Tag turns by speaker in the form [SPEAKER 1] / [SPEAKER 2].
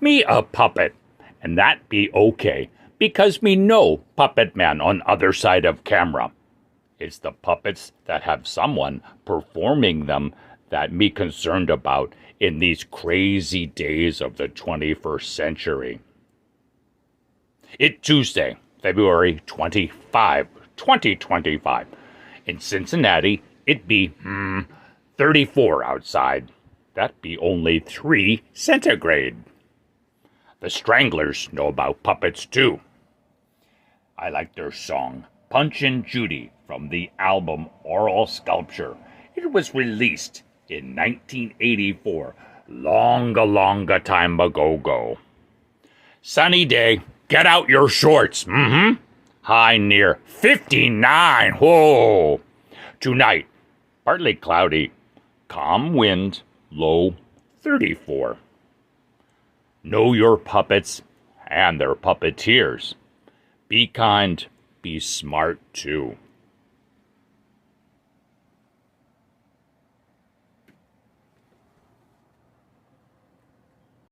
[SPEAKER 1] Me a puppet, and that be okay, because me no puppet man on other side of camera. It's the puppets that have someone performing them that me concerned about in these crazy days of the 21st century. It Tuesday, February 25, 2025. In Cincinnati, it be 34 outside. That be only 3 centigrade. The Stranglers know about puppets too. I like their song, Punchin' Judy, from the album Oral Sculpture. It was released in 1984, longa time ago. Sunny day, get out your shorts, High near 59, whoa! Tonight, partly cloudy, calm wind, low 34. Know your puppets and their puppeteers. Be kind, be smart too.